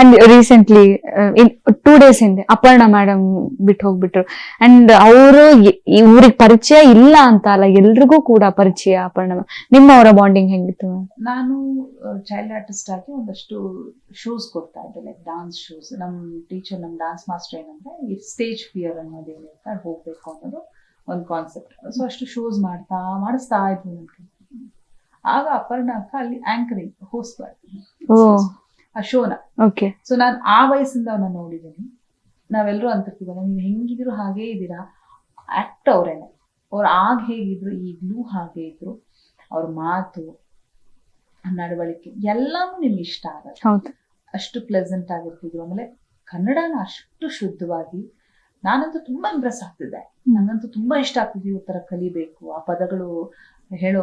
And recently in 2 days ಹಿಂದೆ Aparna madam ಬಿಟ್ಟು ಹೋಗ್ಬಿಟ್ರು. ಅಂಡ್ ಅವರು ಇವ್ರಿಗೆ ಪರಿಚಯ ಇಲ್ಲ ಅಂತ ಅಲ್ಲ, ಎಲ್ರಿಗೂ ಕೂಡ ಪರಿಚಯ ಅಪರ್ಣ ma'am. ನಿಮ್ಮ ಅವರ ಬಾಂಡಿಂಗ್ ಹೆಂಗಿತ್ತು ma'am? ನಾನು ಚೈಲ್ಡ್ ಆರ್ಟಿಸ್ಟ್ ಆಗಿ ಒಂದಷ್ಟು ಶೋಸ್ ಕೊಡ್ತಾ ಇದ್ದೆ, ಲೈಕ್ ಡಾನ್ಸ್ ಶೋಸ್. ನಮ್ಮ ಟೀಚರ್, ನಮ್ಮ ಡಾನ್ಸ್ ಮಾಸ್ಟರ್ ಏನಂದ್ರೆ ಈ ಸ್ಟೇಜ್ ಫಿಯರ್ ಅನ್ನೋದೇನಿರುತ್ತೆ ಅದು ಹೋಗ್ಬೇಕು ಅನ್ನೋದು ಒಂದು ಕಾನ್ಸೆಪ್ಟ್. ಸೊ ಅಷ್ಟು ಶೋಸ್ ಮಾಡಿಸ್ತಾ ಇದ್ವಿ ನನ್ಗೆ. ಆಗ ಅಪರ್ಣ ಅಕ್ಕ ಅಲ್ಲಿ ಆಂಕರಿಂಗ್ ಹೋಸ್ಟ್ ಮಾಡ್ತೀನಿ ಆ ಶೋನ. ಓಕೆ. ಸೊ ನಾನು ಆ ವಯಸ್ಸಿಂದ ಅವನ್ನ ನೋಡಿದ್ದೀನಿ. ನಾವೆಲ್ಲರೂ ಅಂತಿರ್ತೀವಲ್ಲ, ನೀವು ಹೆಂಗಿದ್ರು ಹಾಗೇ ಇದ್ದೀರಾ, ಆಕ್ಟ್ ಅವರೇನೆ. ಅವ್ರು ಆಗ ಹೇಗಿದ್ರು ಈಗಲೂ ಹಾಗೆ ಇದ್ರು. ಅವ್ರ ಮಾತು, ನಡವಳಿಕೆ ಎಲ್ಲಾನು ನಿಮ್ಗೆ ಇಷ್ಟ ಆಗತ್ತೆ. ಹೌದು. ಅಷ್ಟು ಪ್ಲೆಸೆಂಟ್ ಆಗಿರ್ತಿದ್ರು. ಆಮೇಲೆ ಕನ್ನಡನ ಅಷ್ಟು ಶುದ್ಧವಾಗಿ, ನಾನಂತೂ ತುಂಬಾ ಇಂಪ್ರೆಸ್ ಆಗ್ತಿದ್ದೆ. ನಂಗಂತೂ ತುಂಬಾ ಇಷ್ಟ ಆಗ್ತಿದ್ವಿ, ಈ ತರ ಕಲಿಬೇಕು. ಆ ಪದಗಳು ಹೇಳೋ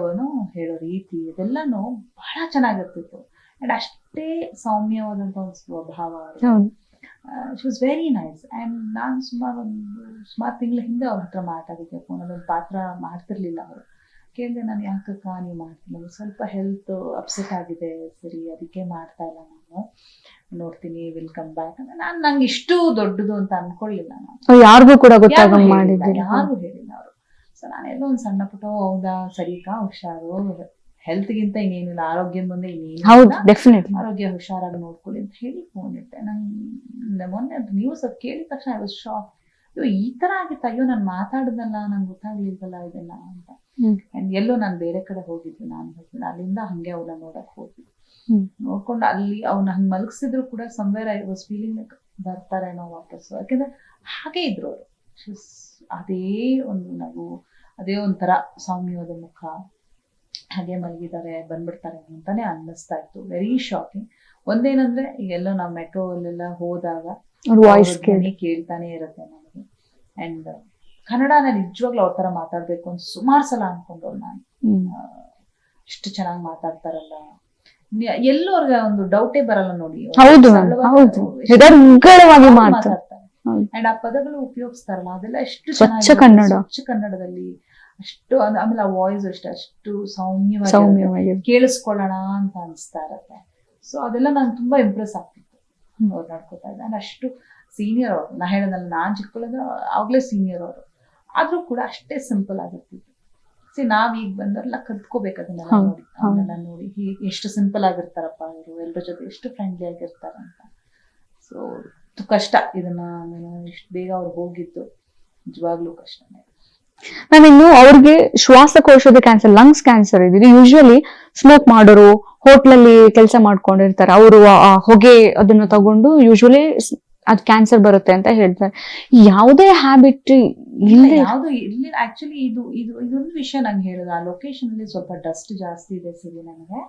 ರೀತಿ ಇದೆಲ್ಲಾನು ಬಹಳ ಚೆನ್ನಾಗಿರ್ತಿತ್ತು. ಅಂಡ್ ಅಷ್ಟೇ ಸೌಮ್ಯವಾದಂತ ಒಂದು ಸ್ವಭಾವ. She was very nice. And ನಾನು ಸುಮಾರು ತಿಂಗಳ ಹಿಂದೆ ಅವ್ರ ಹತ್ರ ಮಾತಾಡಿದ್ದೆ ಫೋನಲ್ಲಿ. ಒಂದು ಪಾತ್ರ ಮಾಡ್ತಿರ್ಲಿಲ್ಲ ಅವರು. ಕೇಳಿದೆ, ನಾನು ಯಾಕಕ್ಕ ನೀವು ಮಾಡ್ತೀನಿ, ಸ್ವಲ್ಪ ಹೆಲ್ತ್ ಅಪ್ಸೆಟ್ ಆಗಿದೆ, ಸರಿ ಅದಕ್ಕೆ ಮಾಡ್ತಾ ಇಲ್ಲ, ನಾನು ನೋಡ್ತೀನಿ, ವಿಲ್ ಕಮ್ ಬ್ಯಾಕ್ ಅಂದ್ರೆ. ನಂಗೆ ಇಷ್ಟು ದೊಡ್ಡದು ಅಂತ ಅನ್ಕೊಳ್ಳಿಲ್ಲ ನಾನು. ಯಾರಿಗೂ ಕೂಡ ಯಾರು ಮಾಡಿದ್ದೆ, ಹೇಳಿಲ್ಲ ಅವರು. ಸೊ ನಾನೆಲ್ಲೋ ಒಂದು ಸಣ್ಣ ಪುಟ್ಟ, ಹೌದಾ ಸರಿಕಾ, ಹುಷಾರು, ಹೆಲ್ತ್ಗಿಂತ ಇನ್ನೇನಿಲ್ಲ, ಆರೋಗ್ಯದ ಮುಂದೆ ಇನ್ನೇನು, ಆರೋಗ್ಯ ಹುಷಾರಾಗಿ ನೋಡ್ಕೊಳ್ಳಿ ಅಂತ ಹೇಳಿ ಫೋನ್ ಇಟ್ಟೆ. ನಂಗೆ ಮೊನ್ನೆ ನ್ಯೂಸ್ ಅದು ಕೇಳಿದ ತಕ್ಷಣ ಐ ವಾಸ್ ಶಾಕ್. ಅಯ್ಯೋ ಈ ತರ ಆಗಿತ್ತು, ಅಯ್ಯೋ ನಾನು ಮಾತಾಡಿದ್ನಲ್ಲ, ನಂಗೆ ಗೊತ್ತಾಗ್ಲಿಲ್ವಲ್ಲ ಇದೆಲ್ಲ ಅಂತ. ಅಂಡ್ ಎಲ್ಲೋ ನಾನು ಬೇರೆ ಕಡೆ ಹೋಗಿದ್ದೆ, ನಾನು ಹಸ್ಬೆಂಡ್, ಅಲ್ಲಿಂದ ಹಂಗೆ ಅವನ್ನ ನೋಡಕ್ ಹೋದ್ವಿ. ನೋಡ್ಕೊಂಡು ಅಲ್ಲಿ ಅವ್ನ ಹಂಗ್ ಮಲಗಿಸಿದ್ರು ಕೂಡ somewhere I was feeling like ಬರ್ತಾರೇನೋ ವಾಪಸ್. ಯಾಕೆಂದ್ರೆ ಹಾಗೆ ಇದ್ರು ಅವರು. ಅದೇ ಒಂದು ನಗು, ಅದೇ ಒಂಥರ ಸೌಮ್ಯವಾದ ಮುಖ, ಹಾಗೆ ಮಲಗಿದ್ದಾರೆ, ಬಂದ್ಬಿಡ್ತಾರೆ ಅಂತಾನೆ ಅನ್ನಿಸ್ತಾ ಇತ್ತು. Very shocking. ಒಂದೇನಂದ್ರೆ ಈಗೆಲ್ಲೋ ನಾವು ಮೆಟ್ರೋ ಅಲ್ಲೆಲ್ಲ ಹೋದಾಗ ವಾಯ್ಸ್ ಕೇಳ್ತಾನೆ ಇರುತ್ತೆ ನನಗೆ. ಅಂಡ್ ಕನ್ನಡನ ನಿಜವಾಗ್ಲೂ ಅವ್ರ ತರ ಮಾತಾಡ್ಬೇಕು ಅಂತ ಸುಮಾರು ಸಲ ಅನ್ಕೊಂಡವ್ರು ನಾನು. ಇಷ್ಟು ಚೆನ್ನಾಗಿ ಮಾತಾಡ್ತಾರಲ್ಲ, ಎಲ್ಲೂ ಅವ್ರಿಗೆ ಒಂದು ಡೌಟೇ ಬರಲ್ಲ ನೋಡಿ. ಮಾತಾಡ್ತಾರೆ. ಅಂಡ್ ಆ ಪದಗಳು ಉಪಯೋಗಿಸ್ತಾರಲ್ಲ, ಅದೆಲ್ಲ ಎಷ್ಟು ಸ್ವಚ್ಛ ಕನ್ನಡದಲ್ಲಿ ಅಷ್ಟು. ಆಮೇಲೆ ಆ ವಾಯ್ಸ್ ಅಷ್ಟು ಸೌಮ್ಯವಾಗಿ ಕೇಳಿಸ್ಕೊಳ್ಳೋಣ ಅಂತ ಅನಿಸ್ತಾ ಇರತ್ತೆ. ಸೊ ಅದೆಲ್ಲ ನಂಗೆ ತುಂಬಾ ಇಂಪ್ರೆಸ್ ಆಗ್ತಿತ್ತು ಅವ್ರು ನಡ್ಕೋತಾ ಇದ್ದ. ಅಂಡ್ ಅಷ್ಟು ಸೀನಿಯರ್ ಅವರು. ನಾ ಹೇಳೋದಲ್ಲ, ನಾನ್ ಚಿಕ್ಕಳಿದ್ರೆ ಆಗ್ಲೇ ಸೀನಿಯರ್ ಅವರು, ಆದ್ರೂ ಕೂಡ ಅಷ್ಟೇ ಸಿಂಪಲ್ ಆಗಿರ್ತಿತ್ತು. ನಾವೀಗ ಬಂದವರೆಲ್ಲ ಕಲ್ತ್ಕೋಬೇಕು ಅದನ್ನೆಲ್ಲ ನೋಡಿ, ಅವನ್ನೆಲ್ಲ ನೋಡಿ ಎಷ್ಟು ಸಿಂಪಲ್ ಆಗಿರ್ತಾರಪ್ಪ ಇವರು, ಎಲ್ಲರ ಜೊತೆ ಎಷ್ಟು ಫ್ರೆಂಡ್ಲಿ ಆಗಿರ್ತಾರ ಅಂತ. ಸೊ ಕಷ್ಟ, ಇದನ್ನ ಇಷ್ಟು ಬೇಗ ಅವ್ರು ಹೋಗಿದ್ದು ನಿಜವಾಗ್ಲೂ ಕಷ್ಟನೇ. ಮ್ಯಾಮ್, ಇನ್ನು ಅವ್ರಿಗೆ ಶ್ವಾಸಕೋಶದ ಕ್ಯಾನ್ಸರ್, ಲಂಗ್ಸ್ ಕ್ಯಾನ್ಸರ್ ಇದ್ರೆ ಯೂಶುವಲಿ ಸ್ಮೋಕ್ ಮಾಡೋರು, ಹೋಟ್ಲಲ್ಲಿ ಕೆಲಸ ಮಾಡ್ಕೊಂಡಿರ್ತಾರೆ, ಅವರು ಆ ಹೊಗೆ ಅದನ್ನ ತಗೊಂಡು ಯೂಶುವಲಿ ಅದ್ ಕ್ಯಾನ್ಸರ್ ಬರುತ್ತೆ ಅಂತ ಹೇಳ್ತಾರೆ. ಯಾವುದೇ ಹ್ಯಾಬಿಟ್ ಯಾವ್ದು ಇರ್ಲಿ. ಆಕ್ಚುಲಿ ಇದೊಂದು ವಿಷಯ ನಂಗೆ ಹೇಳೋದು, ಆ ಲೊಕೇಶನ್ ಅಲ್ಲಿ ಸ್ವಲ್ಪ ಡಸ್ಟ್ ಜಾಸ್ತಿ ಇದೆ ಸರಿ, ನನಗೆ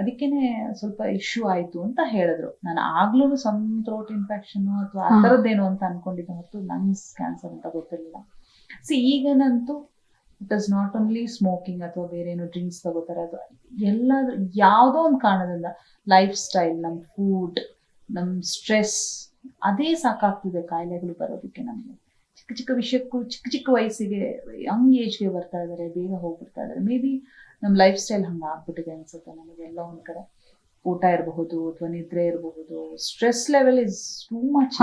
ಅದಕ್ಕೇನೆ ಸ್ವಲ್ಪ ಇಶ್ಯೂ ಆಯ್ತು ಅಂತ ಹೇಳಿದ್ರು. ನಾನು ಆಗ್ಲೂ ಸಮ್ ಥ್ರೋಟ್ ಇನ್ಫೆಕ್ಷನ್ ಅಥವಾ ಆ ಥರದ್ದೇನು ಅಂತ ಅನ್ಕೊಂಡಿದ್ದೆ ಹೊರತು ಲಂಗ್ಸ್ ಕ್ಯಾನ್ಸರ್ ಅಂತ ಗೊತ್ತಿರಲಿಲ್ಲ. ಈಗನಂತೂ it is not only smoking ಅಥವಾ ಬೇರೆ ಏನೋ ಡ್ರಿಂಕ್ಸ್ ತಗೋತಾರೆ, ಅದು ಎಲ್ಲಾದ್ರೂ ಯಾವುದೋ ಒಂದು ಕಾರಣದಿಂದ ಲೈಫ್ ಸ್ಟೈಲ್, ನಮ್ಮ ಫುಡ್, ನಮ್ಮ ಸ್ಟ್ರೆಸ್, ಅದೇ ಸಾಕಾಗ್ತಿದೆ ಕಾಯಿಲೆಗಳು ಬರೋದಕ್ಕೆ. ನಮಗೆ ಚಿಕ್ಕ ಚಿಕ್ಕ ವಿಷಯಕ್ಕೂ ಚಿಕ್ಕ ವಯಸ್ಸಿಗೆ, ಯಂಗ್ ಏಜ್ಗೆ ಬರ್ತಾ ಇದಾರೆ, ಬೇಗ ಹೋಗ್ಬಿಡ್ತಾ ಇದಾರೆ. ಮೇ ಬಿ ನಮ್ಮ ಲೈಫ್ ಸ್ಟೈಲ್ ಹಂಗೆ ಆಗ್ಬಿಟ್ಟಿದೆ ಅನ್ಸುತ್ತೆ ನನಗೆ. ಎಲ್ಲ ಒಂದ್ ಕಡೆ ಊಟ ಇರಬಹುದು ಅಥವಾ ನಿದ್ರೆ ಇರಬಹುದು, stress level is too much.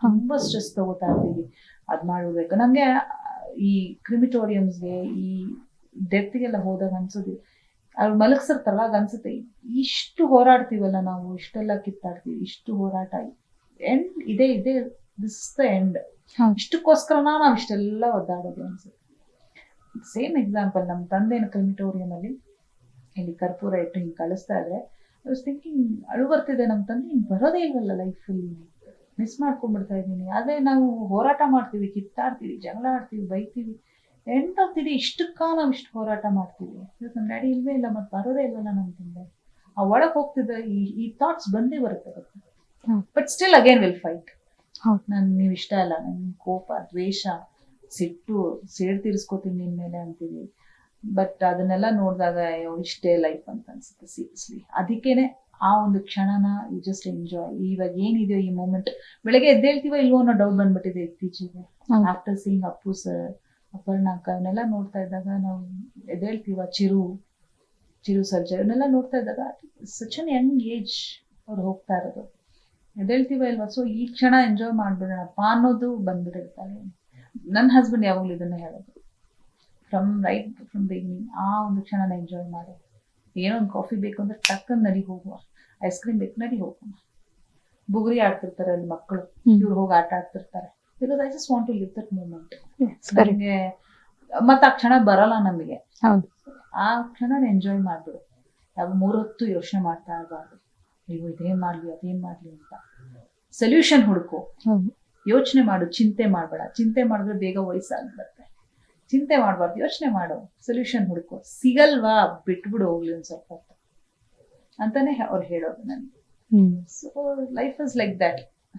ತುಂಬಾ ಸ್ಟ್ರೆಸ್ ತಗೋತಾ ಇರ್ತೀವಿ, ಅದ್ ಮಾಡ್ಬೇಕು. ನಮ್ಗೆ ಈ ಕ್ರಿಮಿಟೋರಿಯಮ್ಸ್ಗೆ, ಈ ಡೆತ್ಗೆಲ್ಲ ಹೋದಾಗ ಅನ್ಸೋದು, ಅವ್ರು ಮಲಗಿಸಿರ್ತಾರಲ್ಲ, ಆಗ ಅನ್ಸುತ್ತೆ ಇಷ್ಟು ಹೋರಾಡ್ತೀವಲ್ಲ ನಾವು, ಇಷ್ಟೆಲ್ಲ ಕಿತ್ತಾಡ್ತೀವಿ, ಇಷ್ಟು ಹೋರಾಟ, ಎಂಡ್ ಇದೇ ದಿಸ್ ಇಸ್ ದ ಎಂಡ್. ಇಷ್ಟಕ್ಕೋಸ್ಕರ ನಾವು ಇಷ್ಟೆಲ್ಲ ಒದ್ದಾಡೋದು ಅನ್ಸುತ್ತೆ. ಸೇಮ್ ಎಕ್ಸಾಂಪಲ್, ನಮ್ಮ ತಂದೆನ ಕ್ರಿಮಿಟೋರಿಯಂ ಅಲ್ಲಿ ಇಲ್ಲಿ ಕರ್ಪೂರ ಇಟ್ಟು ಹಿಂಗೆ ಕಳಿಸ್ತಾ ಇದ್ರೆ ಐ ವಾಸ್ ಥಿಂಕಿಂಗ್, ಅಳು ಬರ್ತಿದೆ. ನಮ್ಮ ತಂದೆ ಹಿಂಗೆ ಬರೋದೇ ಇಲ್ವಲ್ಲ ಲೈಫಲ್ಲಿ, ಮಿಸ್ ಮಾಡ್ಕೊಂಡ್ಬಿಡ್ತಾ ಇದ್ದೀನಿ. ಅದೇ ನಾವು ಹೋರಾಟ ಮಾಡ್ತೀವಿ, ಕಿತ್ತಾಡ್ತೀವಿ, ಜಗಳ ಆಡ್ತೀವಿ, ಬೈತೀವಿ, ಎಂಡ್ ಆಫ್ ದಿ ಡೇ ಇಷ್ಟಕ್ಕ ನಾವು ಇಷ್ಟು ಹೋರಾಟ ಮಾಡ್ತೀವಿ. ನಮ್ಮ ಡ್ಯಾಡಿ ಇಲ್ವೇ ಇಲ್ಲ, ಮತ್ತೆ ಬರೋದೇ ಇಲ್ವಲ್ಲ ನಮ್ಮ ತಂದೆ. ಆ ಒಳಗೆ ಹೋಗ್ತಿದ್ದ ಈ ಥಾಟ್ಸ್ ಬಂದೇ ಬರುತ್ತೆ. But still again will fight. ನೀವು ಇಷ್ಟ ಅಲ್ಲ, ನನ್ ಕೋಪ, ದ್ವೇಷ, ಸಿಟ್ಟು, ಸೇಡ್ ತೀರಿಸ್ಕೋತೀನಿ ನಿನ್ ಮೇಲೆ ಅಂತೀವಿ. ಬಟ್ ಅದನ್ನೆಲ್ಲ ನೋಡಿದಾಗ ಇಷ್ಟೇ ಲೈಫ್ ಅಂತ ಅನ್ಸುತ್ತೆ ಸೀರಿಯಸ್ಲಿ. ಅದಕ್ಕೇನೆ ಆ ಒಂದು ಕ್ಷಣನ ಯು ಜಸ್ಟ್ ಎಂಜಾಯ್. ಇವಾಗ ಏನಿದೆಯೋ ಈ ಮೂಮೆಂಟ್, ಬೆಳಗ್ಗೆ ಎದ್ದೇಳ್ತೀವ ಇಲ್ವೋ ಅನ್ನೋ ಡೌಟ್ ಬಂದ್ಬಿಟ್ಟಿದೆ ಇತ್ತೀಚೆಗೆ. After seeing Appu sir, Aparna ಅಕ್ಕ, ಇವನ್ನೆಲ್ಲ ನೋಡ್ತಾ ಇದ್ದಾಗ ನಾವು ಎದ್ದೇಳ್ತೀವ. ಚಿರು ಸರ್ಜಾ, ಇವನ್ನೆಲ್ಲ ನೋಡ್ತಾ ಇದ್ದಾಗ ಸಚ್ ಅನ್ ಯಂಗ್ ಏಜ್ ಅವ್ರು ಹೋಗ್ತಾ ಇರೋದು. ಎದ್ದೇಳ್ತೀವ ಇಲ್ವಾ, ಸೊ ಈ ಕ್ಷಣ ಎಂಜಾಯ್ ಮಾಡ್ಬಿಡೋಣಪ್ಪ ಅನ್ನೋದು ಬಂದ್ಬಿಟ್ಟಿರ್ತಾರೆ. ನನ್ನ ಹಸ್ಬೆಂಡ್ ಯಾವಾಗಲೂ ಇದನ್ನ ಹೇಳೋದು, ಫ್ರಮ್ ಬಿಗಿನಿಂಗ್ ಆ ಒಂದು ಕ್ಷಣನ ಎಂಜಾಯ್ ಮಾಡು. ಏನೋ ಒಂದು ಕಾಫಿ ಬೇಕು ಅಂದ್ರೆ ಟಕ್ಕನ್ ನಡಿ ಹೋಗುವ, ಐಸ್ ಕ್ರೀಮ್ ಬೇಕು ನಡಿ ಹೋಗುವ. ಬುಗುರಿ ಆಡ್ತಿರ್ತಾರೆ ಅಲ್ಲಿ ಮಕ್ಕಳು, ಇವ್ರು ಹೋಗಿ ಆಟ ಆಡ್ತಿರ್ತಾರೆ. Because I just want to live that moment. ನಮಗೆ ಮತ್ತೆ ಆ ಕ್ಷಣ ಬರಲ್ಲ ನಮಗೆ, ಹೌದು. ಆ ಕ್ಷಣ ಎಂಜಾಯ್ ಮಾಡ್ಬಿಡು. ಯಾವ 3 ಹೊತ್ತು ಯೋಚನೆ ಮಾಡ್ತಾ ಇರಬಾರ್ದು, ನೀವು ಇದೇನ್ ಮಾಡ್ಲಿ ಅದೇನ್ ಮಾಡ್ಲಿ ಅಂತ. ಸೊಲ್ಯೂಷನ್ ಹುಡುಕು, ಹೌದು. ಯೋಚನೆ ಮಾಡು, ಚಿಂತೆ ಮಾಡ್ಬೇಡ. ಚಿಂತೆ ಮಾಡಿದ್ರೆ ಬೇಗ ವಯಸ್ಸಾಗ್ಬಿಡುತ್ತೆ. ಚಿಂತೆ ಮಾಡ್ಬಾರ್ದು, ಯೋಚನೆ ಮಾಡು, ಸೊಲ್ಯೂಷನ್ ಹುಡುಕು. ಸಿಗಲ್ವಾ ಬಿಟ್ಬಿಡು ಹೋಗ್ಲಿ ಒಂದ್ ಸ್ವಲ್ಪ ಹೊತ್ತು ಅಂತಾನೆ ಅವ್ರು ಹೇಳೋದು ನನಗೆ. So life is like that.